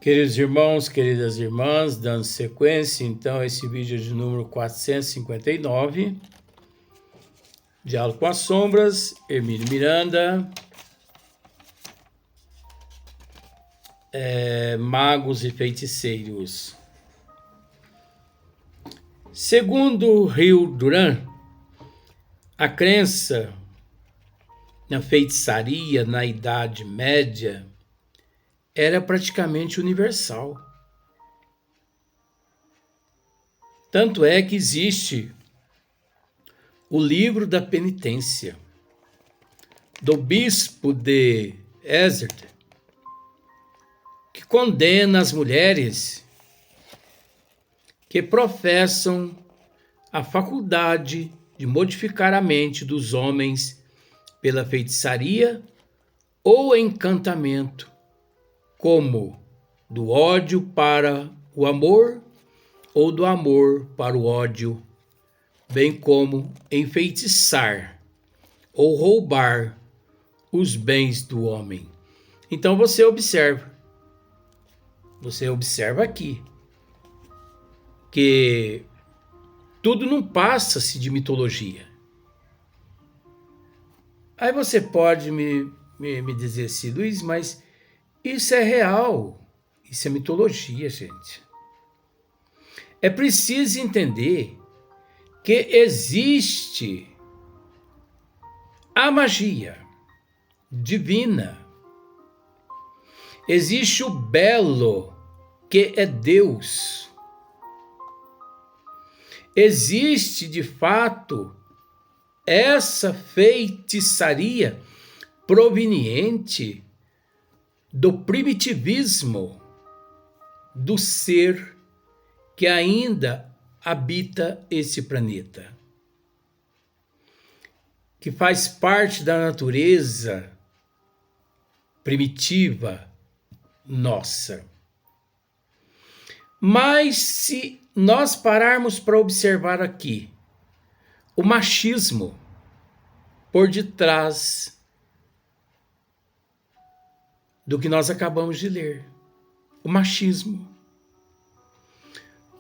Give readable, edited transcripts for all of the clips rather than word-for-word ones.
Queridos irmãos, queridas irmãs, dando sequência, então, a esse vídeo de número 459, Diálogo com as Sombras, Hermínio Miranda, Magos e Feiticeiros. Segundo Rio Duran, a crença na feitiçaria na Idade Média era praticamente universal. Tanto é que existe o livro da penitência do bispo de Ézerta, que condena as mulheres que professam a faculdade de modificar a mente dos homens pela feitiçaria ou encantamento, como do ódio para o amor ou do amor para o ódio, bem como enfeitiçar ou roubar os bens do homem. Então você observa aqui que tudo não passa-se de mitologia. Aí você pode me dizer assim, Luiz, mas isso é real, isso é mitologia, gente. É preciso entender que existe a magia divina, existe o belo, que é Deus. Existe, de fato, essa feitiçaria proveniente do primitivismo do ser que ainda habita esse planeta, que faz parte da natureza primitiva nossa. Mas se nós pararmos para observar aqui o machismo por detrás do que nós acabamos de ler, o machismo.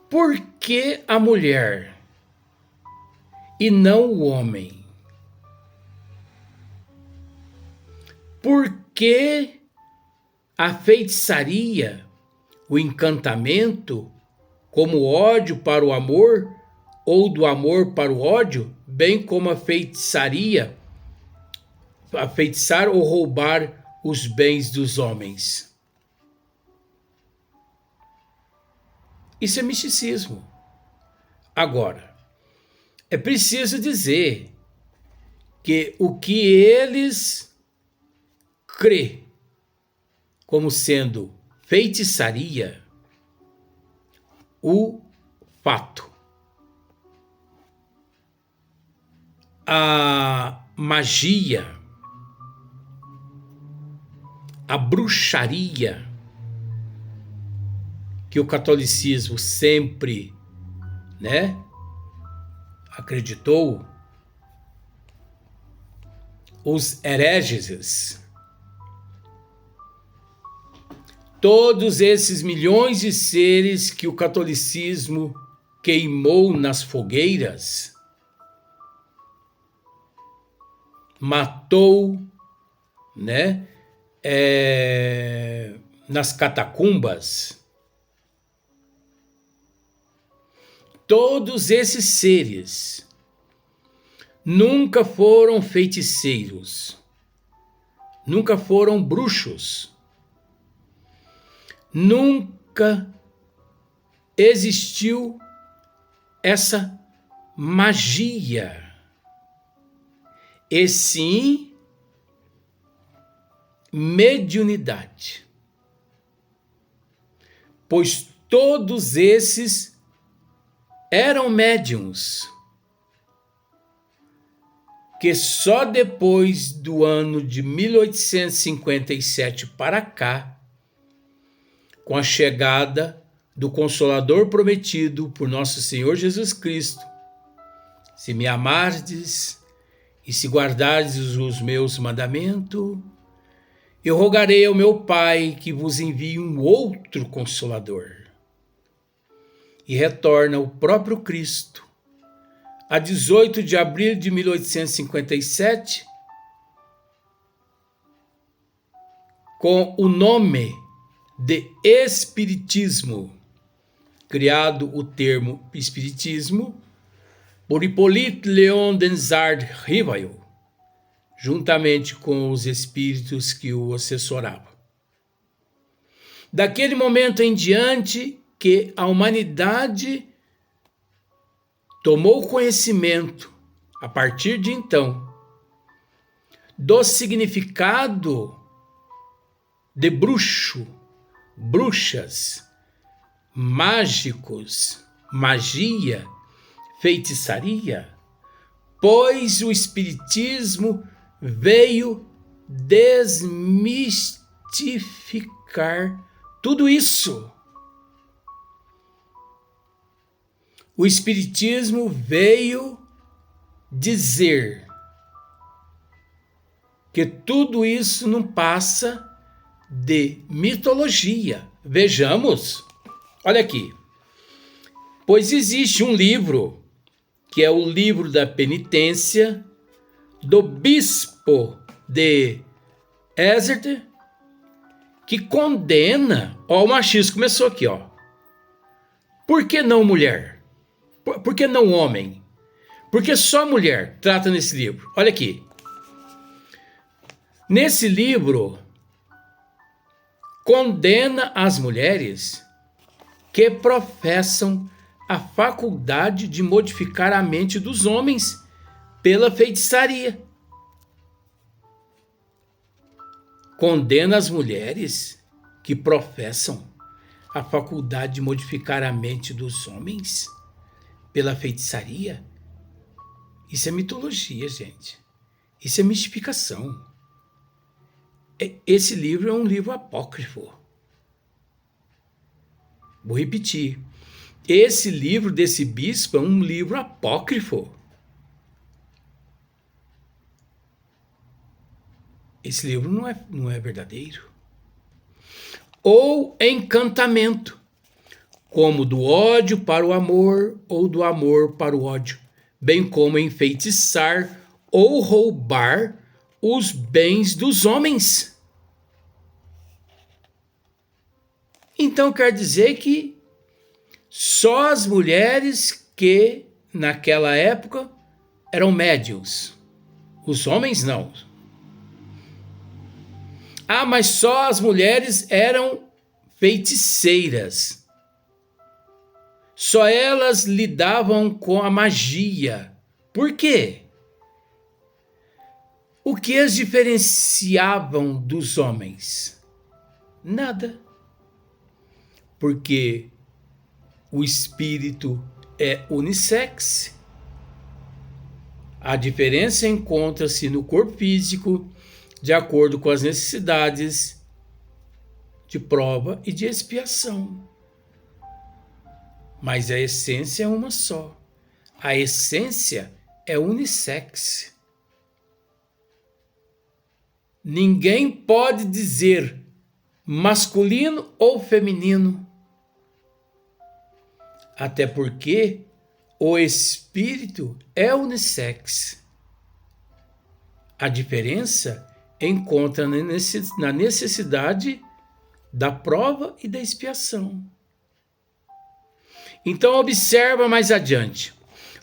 Por que a mulher e não o homem? Por que a feitiçaria, o encantamento, como ódio para o amor ou do amor para o ódio, bem como a feitiçaria, a feitiçar ou roubar os bens dos homens? Isso é misticismo. Agora, é preciso dizer que o que eles crê como sendo feitiçaria, o fato, a magia, a bruxaria que o catolicismo sempre, acreditou, os hereges, todos esses milhões de seres que o catolicismo queimou nas fogueiras, matou, nas catacumbas, todos esses seres nunca foram feiticeiros, nunca foram bruxos, nunca existiu essa magia, e sim mediunidade, pois todos esses eram médiuns que só depois do ano de 1857 para cá, com a chegada do Consolador prometido por nosso Senhor Jesus Cristo, se me amardes e se guardardes os meus mandamentos, Eu rogarei ao meu Pai que vos envie um outro Consolador. E retorna o próprio Cristo, a 18 de abril de 1857, com o nome de Espiritismo, criado o termo Espiritismo por Hippolyte Léon Densart Rivail, juntamente com os espíritos que o assessoravam. Daquele momento em diante que a humanidade tomou conhecimento, a partir de então, do significado de bruxo, bruxas, mágicos, magia, feitiçaria, pois o Espiritismo veio desmistificar tudo isso. O Espiritismo veio dizer que tudo isso não passa de mitologia. Vejamos, olha aqui. Pois existe um livro, que é o livro da penitência, do bispo de Exeter, que condena, ó, o machismo começou aqui, ó. Por que não mulher? Por que não homem? Porque só mulher trata nesse livro. Olha aqui. Nesse livro, condena as mulheres que professam a faculdade de modificar a mente dos homens pela feitiçaria. Condena as mulheres que professam a faculdade de modificar a mente dos homens pela feitiçaria. Isso é mitologia, gente. Isso é mistificação. Esse livro é um livro apócrifo. Vou repetir. Esse livro desse bispo é um livro apócrifo. Esse livro não é verdadeiro. Ou encantamento, como do ódio para o amor ou do amor para o ódio, bem como enfeitiçar ou roubar os bens dos homens. Então quer dizer que só as mulheres que naquela época eram médiuns, os homens não. Ah, mas só as mulheres eram feiticeiras. Só elas lidavam com a magia. Por quê? O que as diferenciavam dos homens? Nada. Porque o espírito é unissex. A diferença encontra-se no corpo físico, de acordo com as necessidades de prova e de expiação. Mas a essência é uma só. A essência é unissex. Ninguém pode dizer masculino ou feminino. Até porque o espírito é unissex. A diferença encontra na necessidade da prova e da expiação. Então observa mais adiante.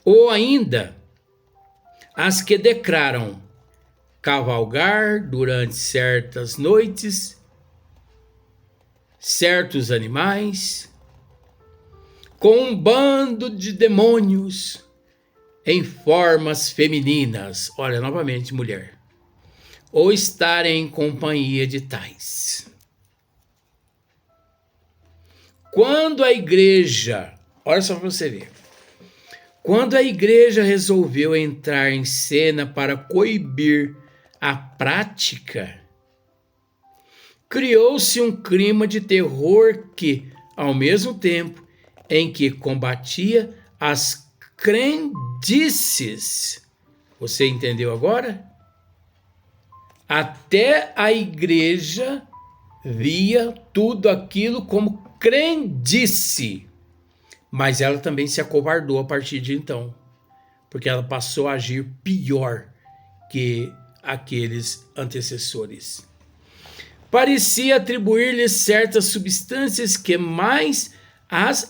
Ou ainda, as que declaram cavalgar durante certas noites, certos animais, com um bando de demônios em formas femininas. Olha, novamente, mulher. Ou estarem em companhia de tais. Quando a igreja, olha só para você ver, quando a igreja resolveu entrar em cena para coibir a prática, criou-se um clima de terror que, ao mesmo tempo em que combatia as crendices, você entendeu agora? Até a igreja via tudo aquilo como crendice, mas ela também se acovardou a partir de então, porque ela passou a agir pior que aqueles antecessores. Parecia atribuir-lhes certas substâncias que mais as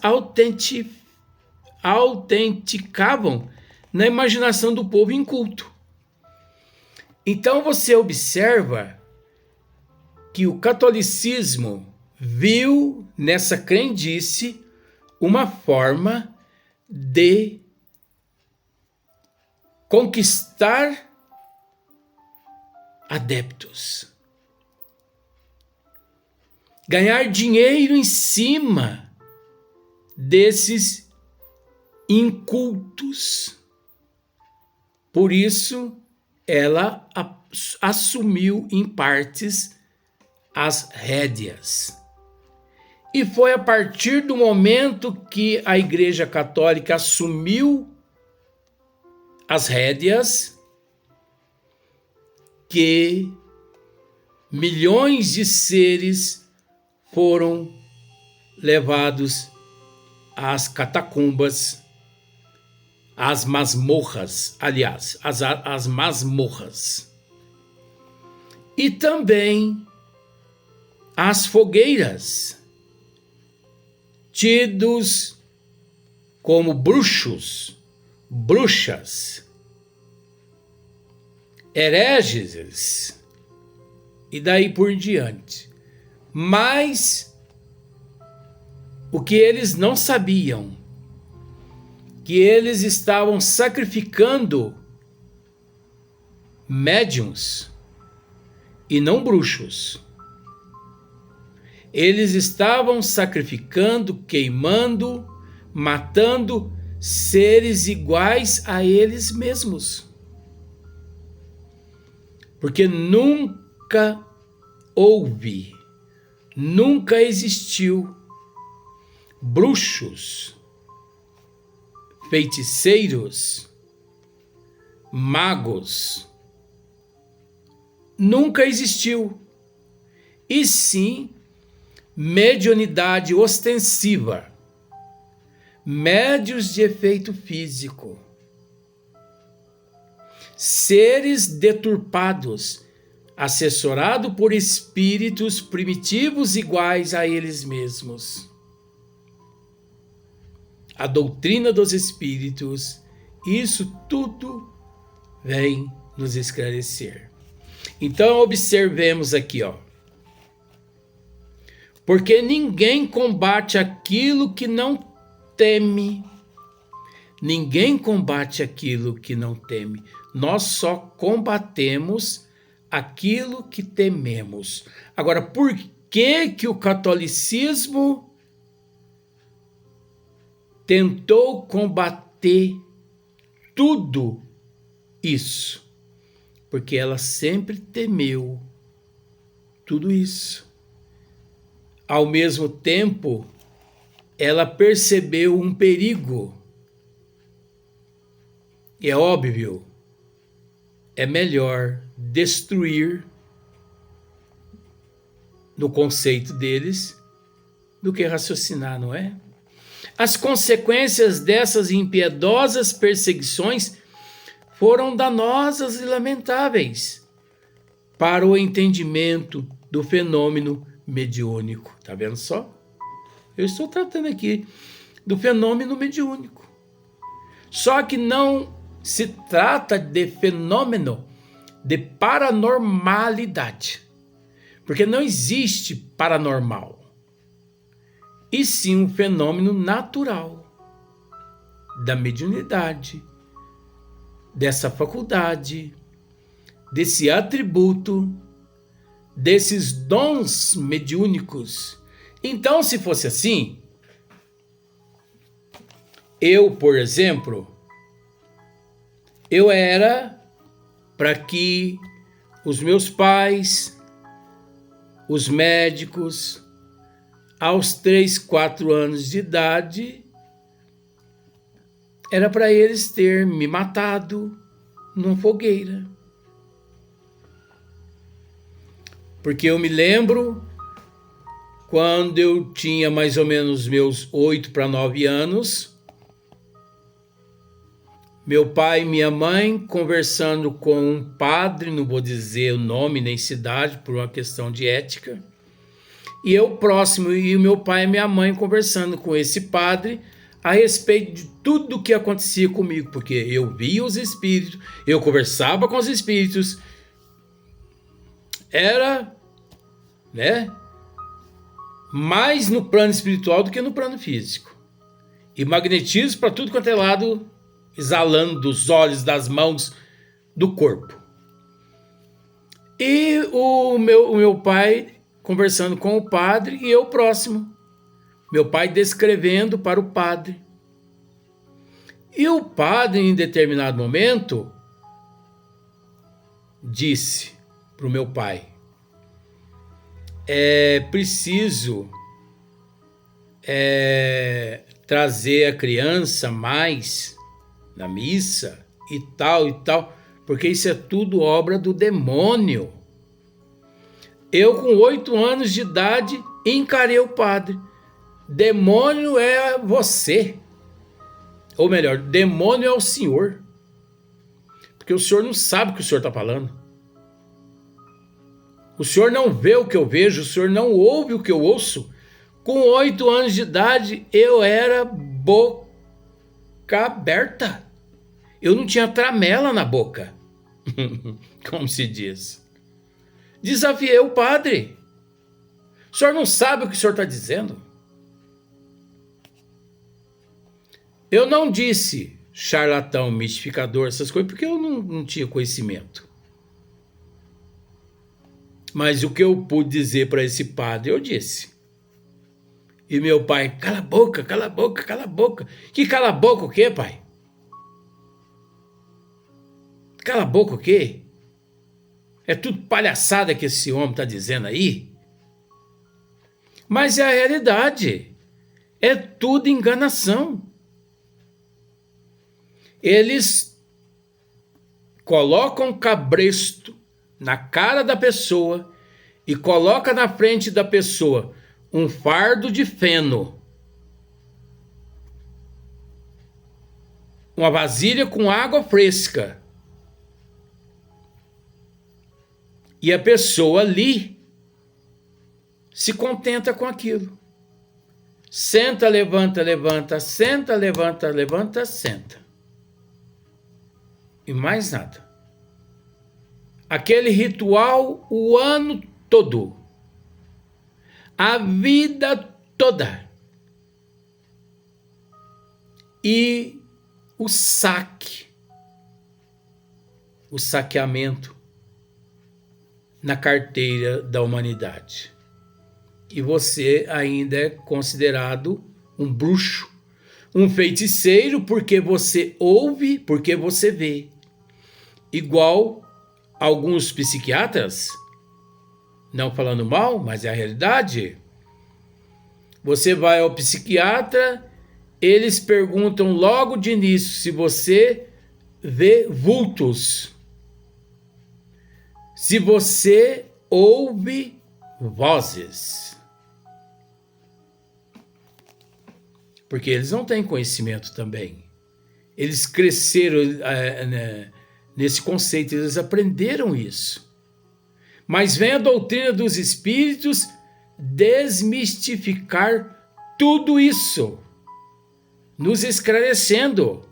autenticavam na imaginação do povo inculto. Então você observa que o catolicismo viu nessa crendice uma forma de conquistar adeptos, ganhar dinheiro em cima desses incultos. Por isso, ela assumiu em partes as rédeas. E foi a partir do momento que a Igreja Católica assumiu as rédeas que milhões de seres foram levados às catacumbas, às masmorras, aliás, às masmorras. E também às fogueiras, tidos como bruxos, bruxas, hereges, e daí por diante. Mas o que eles não sabiam, que eles estavam sacrificando médiuns e não bruxos. Eles estavam sacrificando, queimando, matando seres iguais a eles mesmos. Porque nunca houve, nunca existiu bruxos, feiticeiros, magos. Nunca existiu. E sim, mediunidade ostensiva, médios de efeito físico, seres deturpados, assessorado por espíritos primitivos iguais a eles mesmos. A doutrina dos espíritos, isso tudo vem nos esclarecer. Então observemos aqui, porque ninguém combate aquilo que não teme. Ninguém combate aquilo que não teme. Nós só combatemos aquilo que tememos. Agora, por que o catolicismo tentou combater tudo isso? Porque ela sempre temeu tudo isso. Ao mesmo tempo, ela percebeu um perigo. E é óbvio, é melhor destruir, no conceito deles, do que raciocinar, não é? As consequências dessas impiedosas perseguições foram danosas e lamentáveis para o entendimento do fenômeno mediúnico. Tá vendo só? Eu estou tratando aqui do fenômeno mediúnico. Só que não se trata de fenômeno de paranormalidade, porque não existe paranormal, e sim um fenômeno natural da mediunidade, dessa faculdade, desse atributo, desses dons mediúnicos. Então, se fosse assim, eu, por exemplo, eu era para que os meus pais, os médicos, aos 3, 4 anos de idade, era para eles ter me matado numa fogueira. Porque eu me lembro quando eu tinha mais ou menos meus 8 para 9 anos, meu pai e minha mãe conversando com um padre, não vou dizer o nome nem cidade por uma questão de ética, e eu próximo, e o meu pai e minha mãe conversando com esse padre a respeito de tudo o que acontecia comigo, porque eu via os espíritos, eu conversava com os espíritos, era, né, mais no plano espiritual do que no plano físico. E magnetismo para tudo quanto é lado, exalando dos olhos, das mãos, do corpo. E o meu pai conversando com o padre e eu próximo. Meu pai descrevendo para o padre. E o padre, em determinado momento, disse para o meu pai: é preciso trazer a criança mais na missa e tal, porque isso é tudo obra do demônio. Eu, com 8 anos de idade, encarei o padre. Demônio é você. Ou melhor, demônio é o senhor. Porque o senhor não sabe o que o senhor está falando. O senhor não vê o que eu vejo, o senhor não ouve o que eu ouço. Com 8 anos de idade, eu era boca aberta. Eu não tinha tramela na boca, como se diz. Desafiei o padre. O senhor não sabe o que o senhor está dizendo? Eu não disse charlatão, mistificador, essas coisas, porque eu não tinha conhecimento. Mas o que eu pude dizer para esse padre, eu disse. E meu pai: cala a boca, cala a boca, cala a boca. Que cala a boca o quê, pai? Cala a boca o quê? É tudo palhaçada que esse homem está dizendo aí? Mas é a realidade. É tudo enganação. Eles colocam cabresto na cara da pessoa e colocam na frente da pessoa um fardo de feno, uma vasilha com água fresca, e a pessoa ali se contenta com aquilo. Senta, levanta, levanta, senta, levanta, levanta, senta. E mais nada. Aquele ritual o ano todo. A vida toda. E o saque. O saqueamento na carteira da humanidade. E você ainda é considerado um bruxo, um feiticeiro, porque você ouve, porque você vê. Igual alguns psiquiatras, não falando mal, mas é a realidade. Você vai ao psiquiatra, eles perguntam logo de início se você vê vultos, se você ouve vozes. Porque eles não têm conhecimento também. Eles cresceram nesse conceito, eles aprenderam isso. Mas vem a doutrina dos espíritos desmistificar tudo isso, nos esclarecendo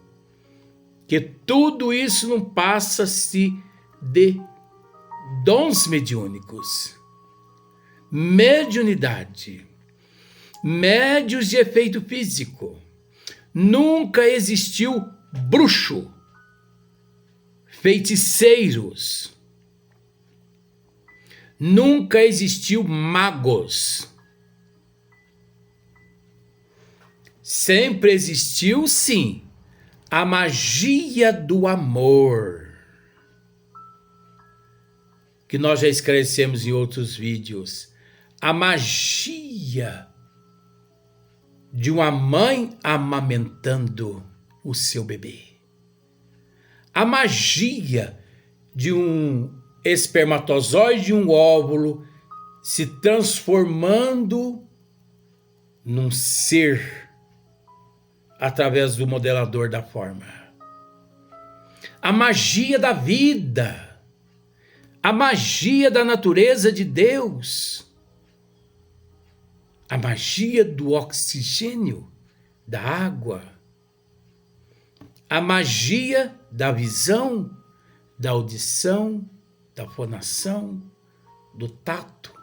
que tudo isso não passa-se de dons mediúnicos, mediunidade, médios de efeito físico. Nunca existiu bruxo, feiticeiros. Nunca existiu magos. Sempre existiu, sim, a magia do amor, que nós já esclarecemos em outros vídeos. A magia de uma mãe amamentando o seu bebê. A magia de um espermatozoide e um óvulo se transformando num ser através do modelador da forma. A magia da vida, a magia da natureza de Deus, a magia do oxigênio, da água, a magia da visão, da audição, da fonação, do tato,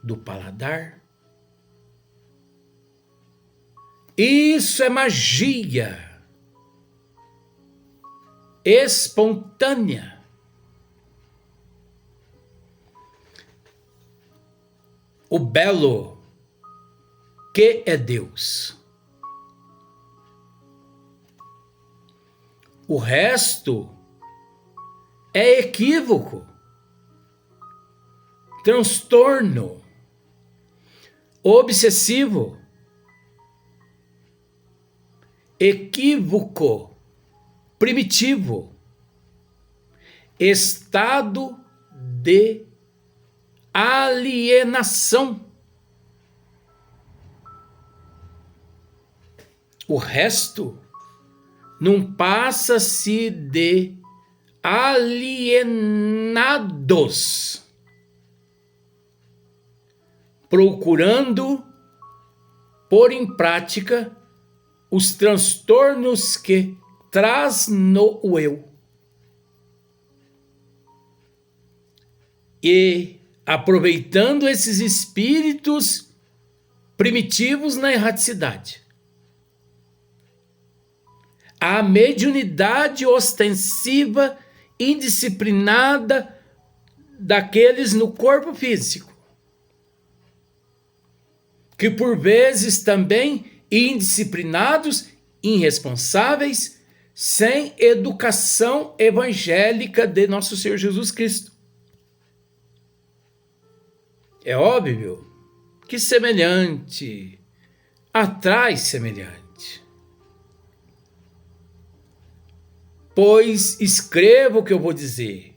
do paladar. Isso é magia espontânea. O belo que é Deus. O resto é equívoco, transtorno, obsessivo, equívoco, primitivo, estado de alienação. O resto não passa-se de alienados, procurando pôr em prática os transtornos que traz no eu. E aproveitando esses espíritos primitivos na erraticidade. A mediunidade ostensiva, indisciplinada daqueles no corpo físico, que por vezes também indisciplinados, irresponsáveis, sem educação evangélica de nosso Senhor Jesus Cristo. É óbvio que semelhante atrai semelhante. Pois escreva o que eu vou dizer.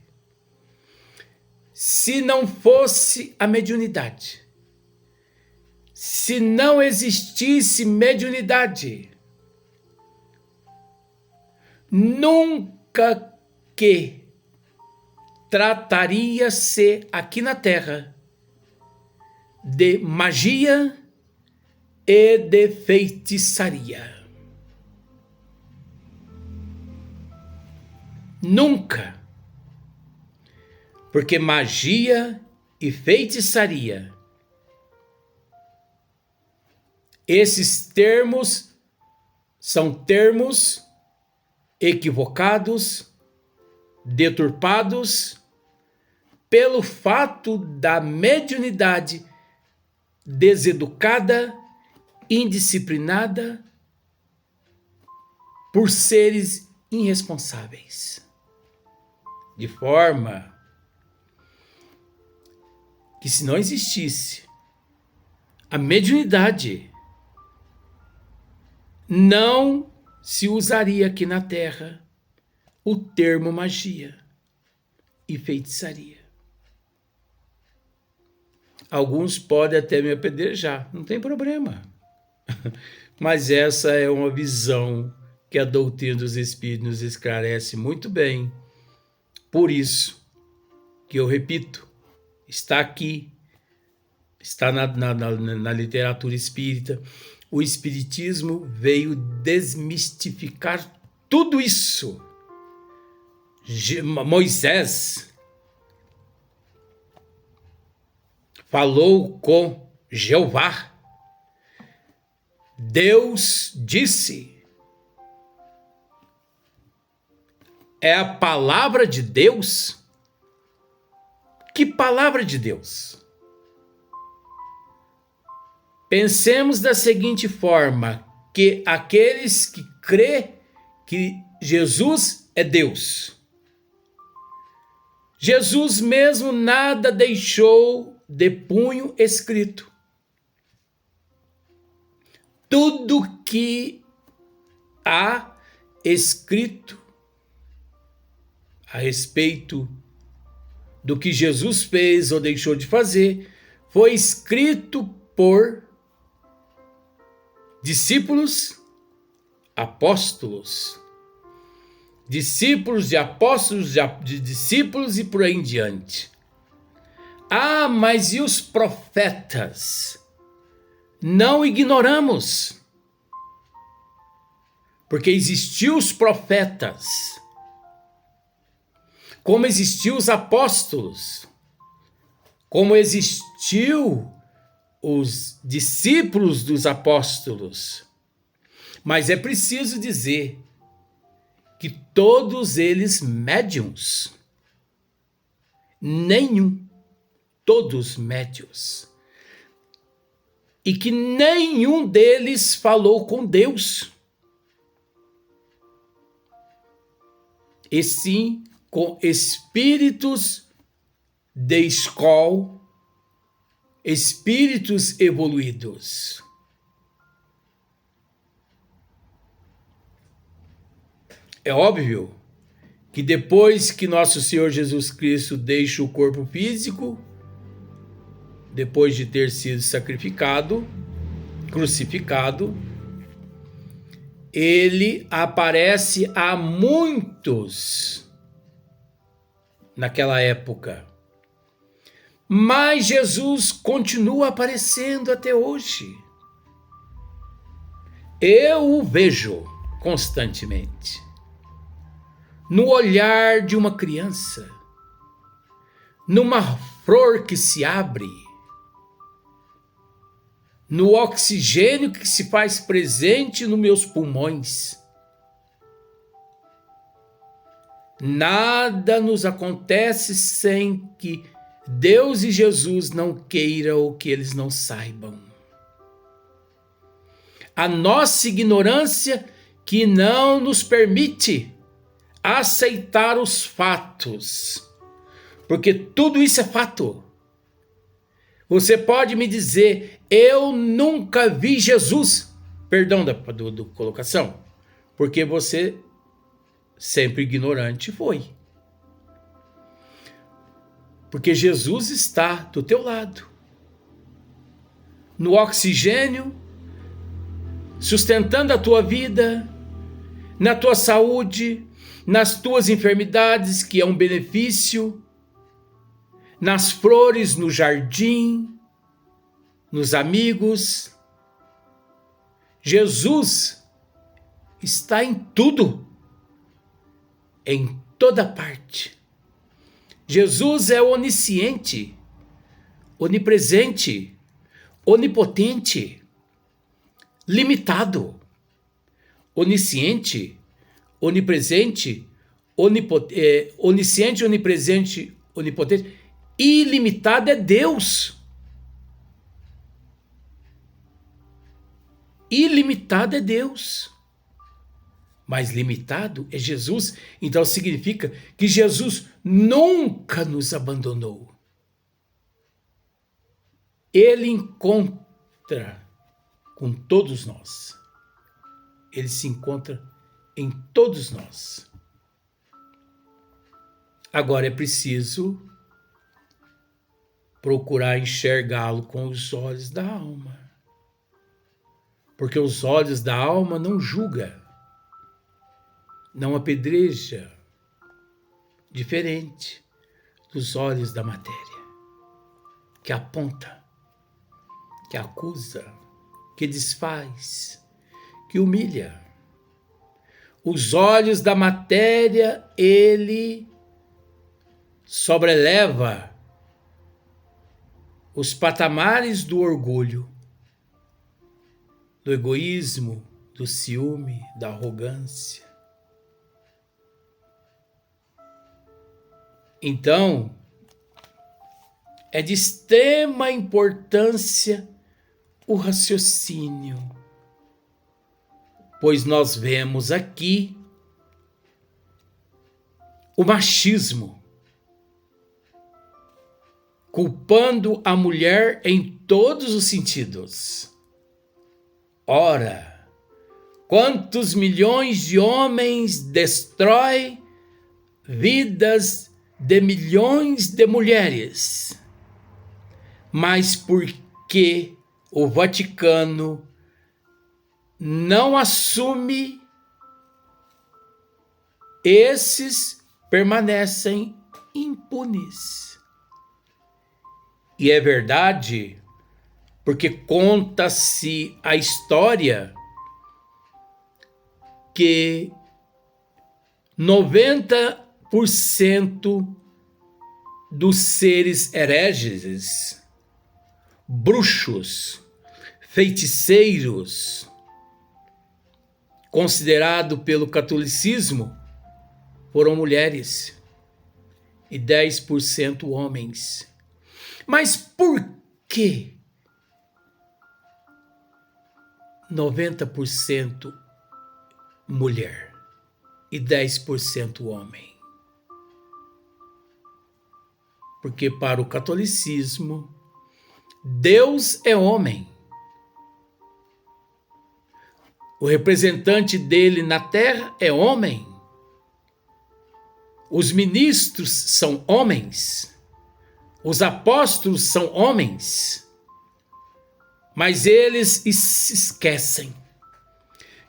Se não fosse a mediunidade, se não existisse mediunidade, nunca que trataria-se aqui na Terra de magia e de feitiçaria. Nunca. Porque magia e feitiçaria, esses termos são termos equivocados, deturpados, pelo fato da mediunidade deseducada, indisciplinada, por seres irresponsáveis. De forma que, se não existisse a mediunidade, não se usaria aqui na Terra o termo magia e feitiçaria. Alguns podem até me apedrejar, não tem problema. Mas essa é uma visão que a doutrina dos Espíritos nos esclarece muito bem. Por isso que eu repito, está aqui, está na literatura espírita. O Espiritismo veio desmistificar tudo isso. Moisés falou com Jeová. Deus disse. É a palavra de Deus? Que palavra de Deus? Pensemos da seguinte forma, que aqueles que crê que Jesus é Deus, Jesus mesmo nada deixou de punho escrito. Tudo que há escrito a respeito do que Jesus fez ou deixou de fazer, foi escrito por discípulos, apóstolos, discípulos de apóstolos, de discípulos e por aí em diante. Ah, mas e os profetas? Não ignoramos, porque existiam os profetas, como existiam os apóstolos, como existiu os discípulos dos apóstolos. Mas é preciso dizer que todos eles médiuns, todos médiuns, e que nenhum deles falou com Deus, e sim com espíritos de escola, espíritos evoluídos. É óbvio que depois que nosso Senhor Jesus Cristo deixa o corpo físico, depois de ter sido sacrificado, crucificado, ele aparece a muitos naquela época. Mas Jesus continua aparecendo até hoje. Eu o vejo constantemente. No olhar de uma criança, numa flor que se abre, no oxigênio que se faz presente nos meus pulmões. Nada nos acontece sem que Deus e Jesus não queiram ou que eles não saibam. A nossa ignorância que não nos permite aceitar os fatos, porque tudo isso é fato. Você pode me dizer, eu nunca vi Jesus, perdão da colocação, porque você sempre ignorante foi. Porque Jesus está do teu lado, no oxigênio, sustentando a tua vida, na tua saúde, nas tuas enfermidades, que é um benefício, nas flores, no jardim, nos amigos. Jesus está em tudo, em toda parte. Jesus é onisciente, onipresente, onipotente, limitado. Onisciente, onipresente, onisciente, onipresente, onipotente, ilimitado é Deus. Ilimitado é Deus. Mas limitado é Jesus. Então significa que Jesus nunca nos abandonou. Ele encontra com todos nós. Ele se encontra em todos nós. Agora é preciso procurar enxergá-lo com os olhos da alma. Porque os olhos da alma não julga, não apedreja, diferente dos olhos da matéria, que aponta, que acusa, que desfaz, que humilha. Os olhos da matéria, ele sobreleva os patamares do orgulho, do egoísmo, do ciúme, da arrogância. Então, é de extrema importância o raciocínio, pois nós vemos aqui o machismo, culpando a mulher em todos os sentidos. Ora, quantos milhões de homens destrói vidas de milhões de mulheres? mas porque o Vaticano não assume, esses permanecem impunes. E é verdade, porque conta-se a história que 90% dos seres hereges, bruxos, feiticeiros, considerado pelo catolicismo, foram mulheres e 10% homens. Mas por que 90% mulher e 10% homem? Porque para o catolicismo, Deus é homem. O representante dele na terra é homem. Os ministros são homens. Os apóstolos são homens. Mas eles se esquecem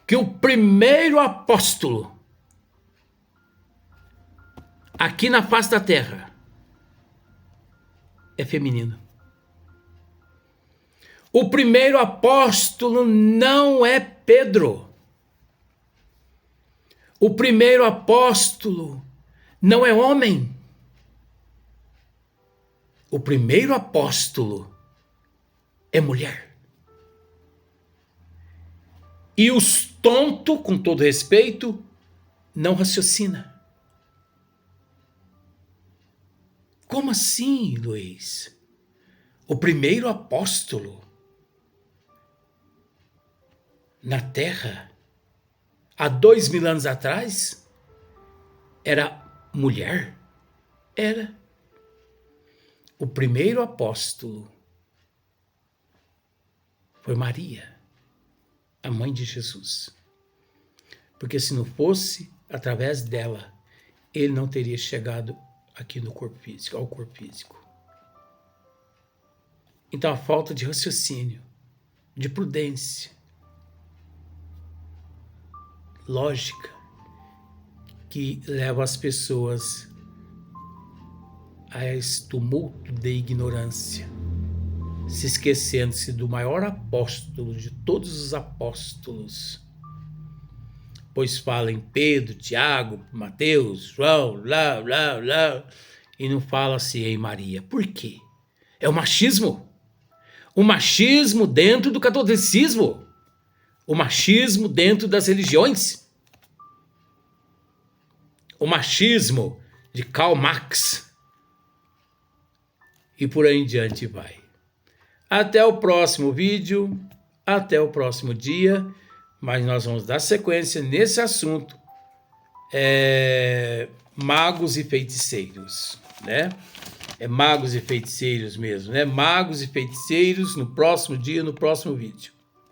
que o primeiro apóstolo aqui na face da terra é feminino. O primeiro apóstolo não é Pedro. O primeiro apóstolo não é homem. O primeiro apóstolo é mulher. E os tontos, com todo respeito, não raciocinam. Como assim, Luiz? O primeiro apóstolo na Terra, há 2000 anos atrás, era mulher? Era. O primeiro apóstolo foi Maria, a mãe de Jesus. Porque se não fosse através dela, ele não teria chegado aqui no corpo físico, ao corpo físico. Então a falta de raciocínio, de prudência, lógica, que leva as pessoas a esse tumulto de ignorância, se esquecendo-se do maior apóstolo de todos os apóstolos, pois fala em Pedro, Tiago, Mateus, João, e não fala-se em Maria. Por quê? É o machismo. O machismo dentro do catolicismo. O machismo dentro das religiões. O machismo de Karl Marx. E por aí em diante vai. Até o próximo vídeo, até o próximo dia, mas nós vamos dar sequência nesse assunto, magos e feiticeiros, né? É magos e feiticeiros mesmo, né? Magos e feiticeiros no próximo dia, no próximo vídeo.